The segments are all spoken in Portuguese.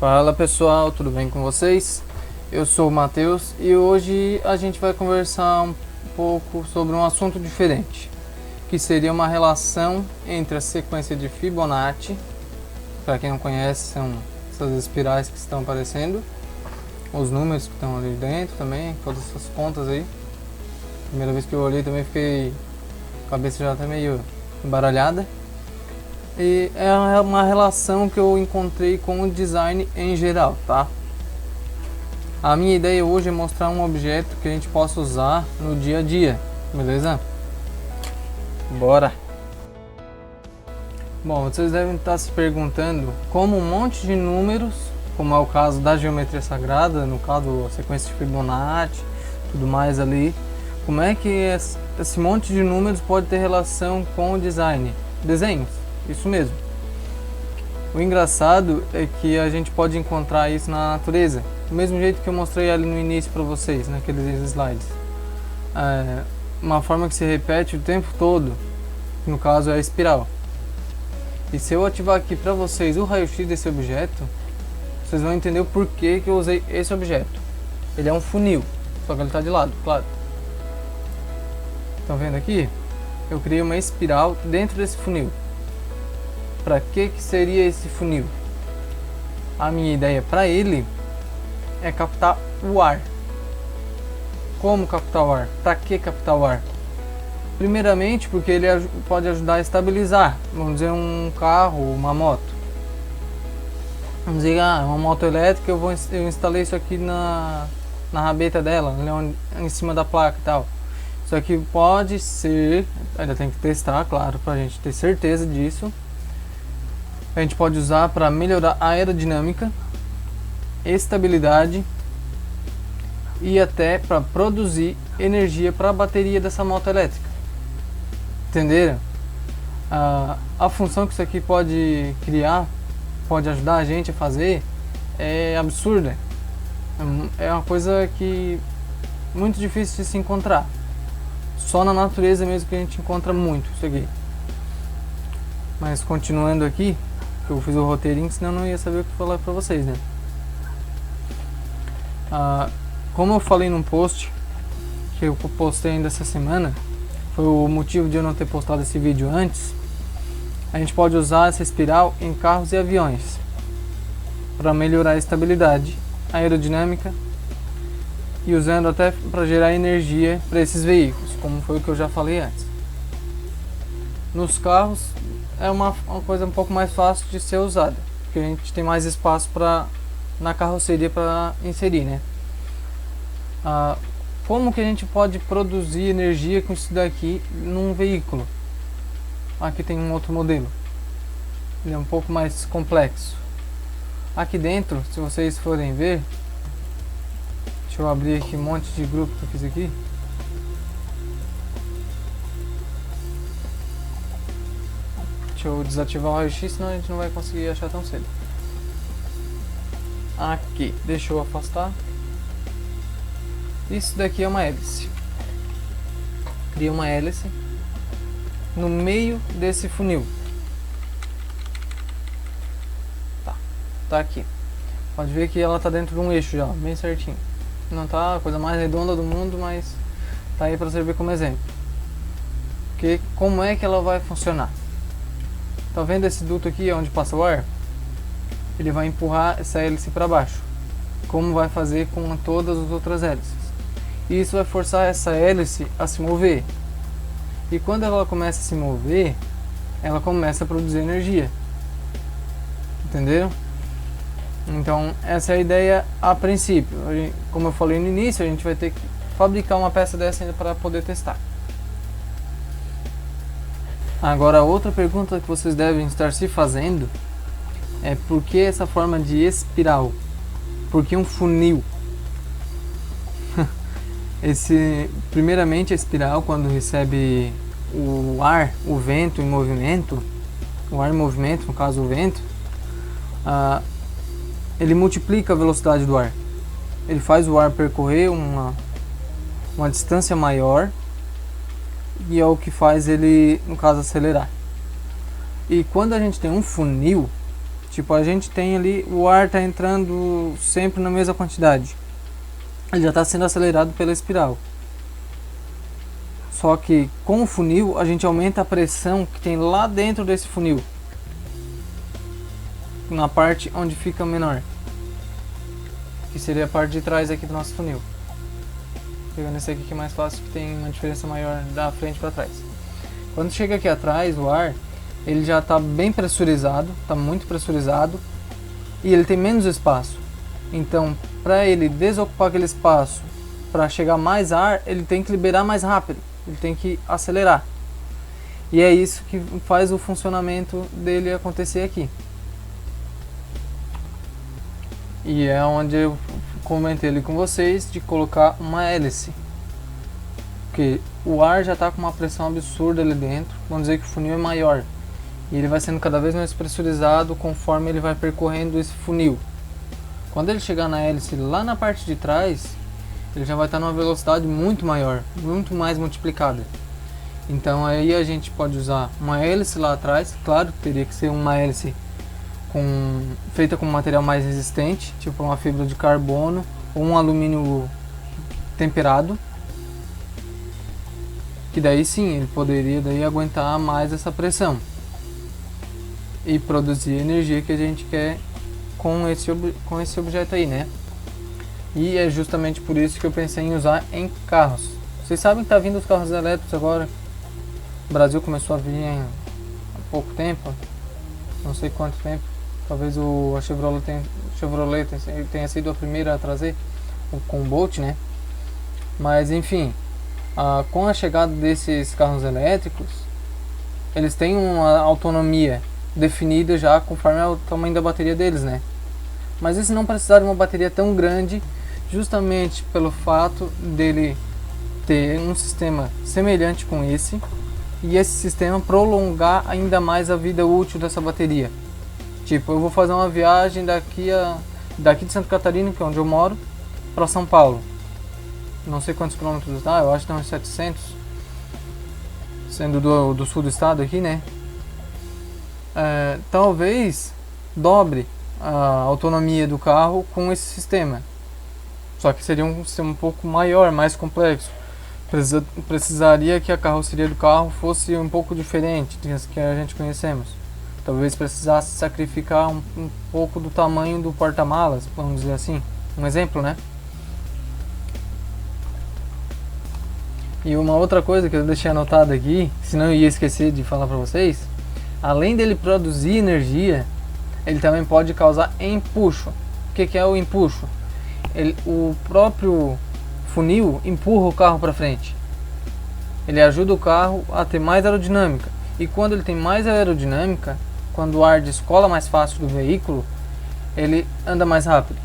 Fala pessoal, tudo bem com vocês? Eu sou o Matheus e hoje a gente vai conversar um pouco sobre um assunto diferente, que seria uma relação entre a sequência de Fibonacci, para quem não conhece, são essas espirais que estão aparecendo, os números que estão ali dentro também, todas essas contas aí. Primeira vez que eu olhei também fiquei, a cabeça já tá meio embaralhada. E é uma relação que eu encontrei com o design em geral, tá? A minha ideia hoje é mostrar um objeto que a gente possa usar no dia a dia, beleza? Bora! Bom, vocês devem estar se perguntando como um monte de números, como é o caso da geometria sagrada, no caso a sequência de Fibonacci, tudo mais ali, como é que esse monte de números pode ter relação com o design? Desenhos. Isso mesmo. O engraçado é que a gente pode encontrar isso na natureza, do mesmo jeito que eu mostrei ali no início para vocês, naqueles slides. Uma forma que se repete o tempo todo, que no caso é a espiral. E se eu ativar aqui para vocês o raio-x desse objeto, vocês vão entender o porquê que eu usei esse objeto. Ele é um funil, só que ele está de lado, claro. Estão vendo aqui? Eu criei uma espiral dentro desse funil. Para que seria esse funil? A minha ideia para ele é captar o ar. Como captar o ar? Para que captar o ar? Primeiramente porque ele pode ajudar a estabilizar, vamos dizer, um carro, uma moto. Vamos dizer, uma moto elétrica, eu instalei isso aqui na rabeta dela, em cima da placa e tal. Isso aqui pode ser, ainda tem que testar, claro, para a gente ter certeza disso. A gente pode usar para melhorar a aerodinâmica, estabilidade e até para produzir energia para a bateria dessa moto elétrica. Entenderam? A função que isso aqui pode criar, pode ajudar a gente a fazer, é absurda. É uma coisa que muito difícil de se encontrar. Só na natureza mesmo que a gente encontra muito isso aqui. Mas continuando aqui, que eu fiz o roteirinho, senão eu não ia saber o que falar pra vocês, né? Como eu falei num post que eu postei ainda essa semana, foi o motivo de eu não ter postado esse vídeo antes. A gente pode usar essa espiral em carros e aviões para melhorar a estabilidade, a aerodinâmica e usando até para gerar energia para esses veículos, como foi o que eu já falei antes. Nos carros é uma coisa um pouco mais fácil de ser usada, porque a gente tem mais espaço na carroceria para inserir, né? Como que a gente pode produzir energia com isso daqui num veículo? Aqui tem um outro modelo, ele é um pouco mais complexo. Aqui dentro, se vocês forem ver, deixa eu abrir aqui um monte de grupo que eu fiz aqui. Deixa eu desativar o raio-x, senão a gente não vai conseguir achar tão cedo. Aqui, deixa eu afastar. Isso daqui é uma hélice. Cria uma hélice no meio desse funil. Tá aqui. Pode ver que ela tá dentro de um eixo já, bem certinho. Não tá a coisa mais redonda do mundo, mas tá aí para servir como exemplo. Porque como é que ela vai funcionar? Tá vendo esse duto aqui onde passa o ar? Ele vai empurrar essa hélice para baixo, como vai fazer com todas as outras hélices. E isso vai forçar essa hélice a se mover. E quando ela começa a se mover, ela começa a produzir energia. Entenderam? Então essa é a ideia a princípio. Como eu falei no início, a gente vai ter que fabricar uma peça dessa ainda para poder testar. Agora, outra pergunta que vocês devem estar se fazendo é por que essa forma de espiral? Por que um funil? Primeiramente, a espiral, quando recebe o ar, o vento em movimento, o ar em movimento, no caso o vento, ele multiplica a velocidade do ar. Ele faz o ar percorrer uma distância maior. E é o que faz ele, no caso, acelerar. E quando a gente tem um funil, Tipo, a gente tem ali, o ar está entrando sempre na mesma quantidade. Ele já está sendo acelerado pela espiral. Só que com o funil a gente aumenta a pressão que tem lá dentro desse funil, na parte onde fica menor, que seria a parte de trás aqui do nosso funil. Pegando esse aqui que é mais fácil, que tem uma diferença maior da frente para trás. Quando chega aqui atrás, o ar, ele já está bem pressurizado, está muito pressurizado, e ele tem menos espaço. Então, para ele desocupar aquele espaço, para chegar mais ar, ele tem que liberar mais rápido, ele tem que acelerar. E é isso que faz o funcionamento dele acontecer aqui. E é onde eu comentei ali com vocês de colocar uma hélice, porque o ar já está com uma pressão absurda ali dentro. Vamos dizer que o funil é maior e ele vai sendo cada vez mais pressurizado conforme ele vai percorrendo esse funil. Quando ele chegar na hélice lá na parte de trás, ele já vai estar numa velocidade muito maior, muito mais multiplicada. Então aí a gente pode usar uma hélice lá atrás. Claro que teria que ser uma hélice feita com material mais resistente, tipo uma fibra de carbono ou um alumínio temperado, que daí sim ele poderia daí aguentar mais essa pressão e produzir a energia que a gente quer com esse objeto aí, né? E é justamente por isso que eu pensei em usar em carros. Vocês sabem que tá vindo os carros elétricos agora. O Brasil começou a vir há pouco tempo, não sei quanto tempo. Talvez a Chevrolet tenha sido a primeira a trazer com o Bolt, né? Mas enfim, com a chegada desses carros elétricos, eles têm uma autonomia definida já conforme o tamanho da bateria deles, né? Mas eles não precisaram de uma bateria tão grande, justamente pelo fato dele ter um sistema semelhante com esse, e esse sistema prolongar ainda mais a vida útil dessa bateria. Tipo, eu vou fazer uma viagem daqui de Santa Catarina, que é onde eu moro, para São Paulo. Não sei quantos quilômetros dá, eu acho que tem uns 700, sendo do sul do estado aqui, né? Talvez dobre a autonomia do carro com esse sistema. Só que seria um sistema um pouco maior, mais complexo. Precisaria que a carroceria do carro fosse um pouco diferente das que a gente conhecemos. Talvez precisasse sacrificar um pouco do tamanho do porta-malas, vamos dizer assim. Um exemplo, né? E uma outra coisa que eu deixei anotado aqui, senão eu ia esquecer de falar para vocês, além dele produzir energia, ele também pode causar empuxo. O que é o empuxo? O próprio funil empurra o carro para frente. Ele ajuda o carro a ter mais aerodinâmica. E quando ele tem mais aerodinâmica, quando o ar descola mais fácil do veículo, ele anda mais rápido.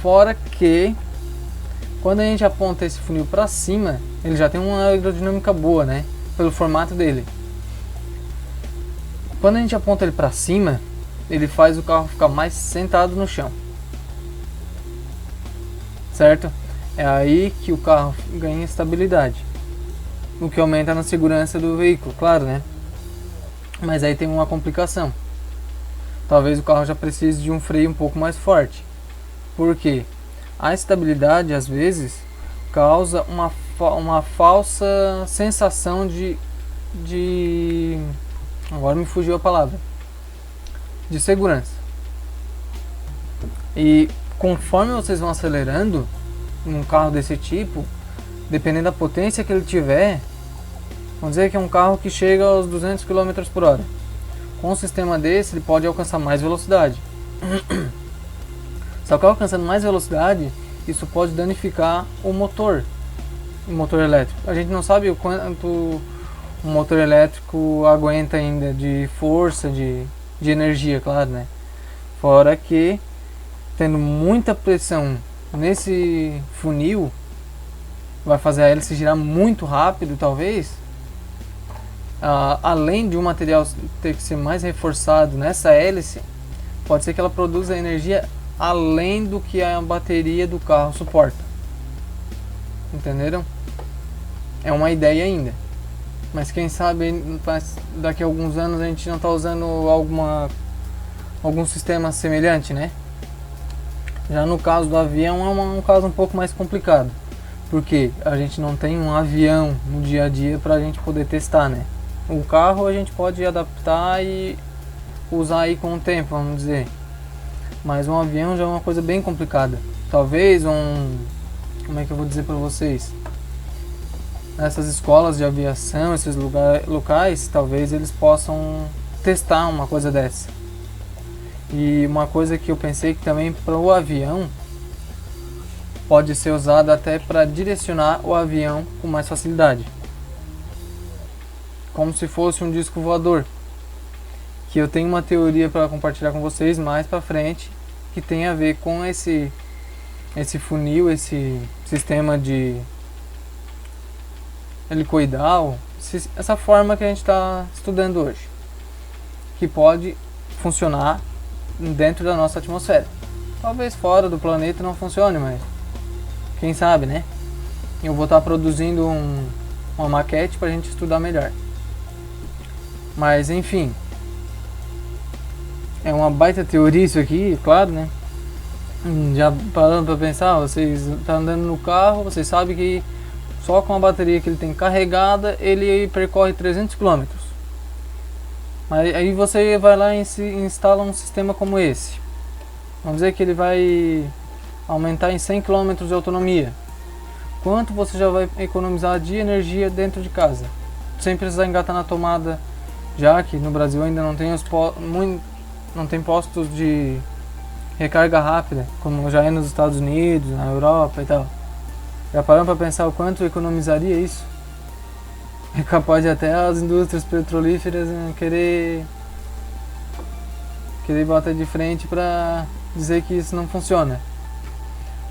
Fora que quando a gente aponta esse funil para cima, ele já tem uma aerodinâmica boa, né? Pelo formato dele. Quando a gente aponta ele para cima, ele faz o carro ficar mais sentado no chão. Certo? É aí que o carro ganha estabilidade, o que aumenta na segurança do veículo, claro, né? Mas aí tem uma complicação. Talvez o carro já precise de um freio um pouco mais forte. Por quê? A estabilidade às vezes causa uma falsa sensação de agora me fugiu a palavra, de segurança. E conforme vocês vão acelerando num carro desse tipo, dependendo da potência que ele tiver, vamos dizer que é um carro que chega aos 200 km por hora. Com um sistema desse, ele pode alcançar mais velocidade. Só que alcançando mais velocidade, isso pode danificar o motor elétrico. A gente não sabe o quanto o motor elétrico aguenta ainda de força, de energia, claro, né? Fora que, tendo muita pressão nesse funil, vai fazer a hélice girar muito rápido, talvez. Além de um material ter que ser mais reforçado nessa hélice, pode ser que ela produza energia além do que a bateria do carro suporta. Entenderam? É uma ideia ainda, mas quem sabe daqui a alguns anos a gente não está usando algum sistema semelhante, né? Já no caso do avião é um caso um pouco mais complicado, porque a gente não tem um avião no dia a dia para a gente poder testar, né? O carro a gente pode adaptar e usar aí com o tempo, vamos dizer. Mas um avião já é uma coisa bem complicada. Talvez como é que eu vou dizer para vocês? Essas escolas de aviação, esses locais, talvez eles possam testar uma coisa dessa. E uma coisa que eu pensei que também para o avião pode ser usado até para direcionar o avião com mais facilidade. Como se fosse um disco voador. Que eu tenho uma teoria para compartilhar com vocês mais para frente, que tem a ver com esse funil, esse sistema de helicoidal, essa forma que a gente está estudando hoje, que pode funcionar dentro da nossa atmosfera. Talvez fora do planeta não funcione, mas quem sabe, né? Eu vou estar produzindo uma maquete para a gente estudar melhor. Mas enfim, é uma baita teoria isso aqui, claro, né? Já parando para pensar, vocês estão andando no carro, vocês sabem que só com a bateria que ele tem carregada, ele percorre 300 km. Mas aí você vai lá e instala um sistema como esse. Vamos dizer que ele vai aumentar em 100 km de autonomia. Quanto você já vai economizar de energia dentro de casa? Sem precisar engatar na tomada, já que no Brasil ainda não tem não tem postos de recarga rápida, como já é nos Estados Unidos, na Europa e tal. Já paramos para pensar o quanto economizaria isso? É capaz de até as indústrias petrolíferas querer bater de frente para dizer que isso não funciona.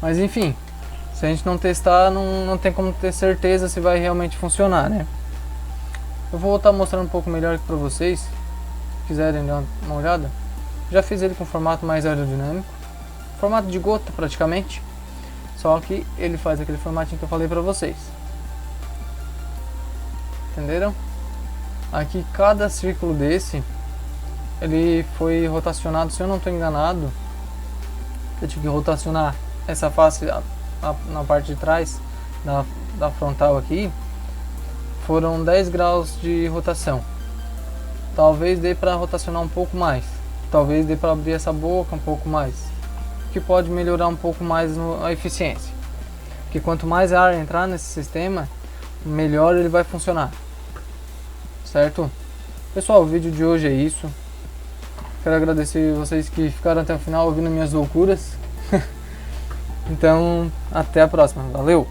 Mas enfim, se a gente não testar, não tem como ter certeza se vai realmente funcionar, né? Eu vou estar mostrando um pouco melhor aqui para vocês, se quiserem dar uma olhada. Já fiz ele com formato mais aerodinâmico, formato de gota praticamente, só que ele faz aquele formatinho que eu falei para vocês. Entenderam? Aqui cada círculo desse, ele foi rotacionado, se eu não estou enganado, eu tive que rotacionar essa face na parte de trás da frontal aqui, foram 10 graus de rotação. Talvez dê para rotacionar um pouco mais, talvez dê para abrir essa boca um pouco mais, que pode melhorar um pouco mais a eficiência, porque quanto mais ar entrar nesse sistema, melhor ele vai funcionar, certo? Pessoal, o vídeo de hoje é isso. Quero agradecer vocês que ficaram até o final ouvindo minhas loucuras. Então, até a próxima. Valeu!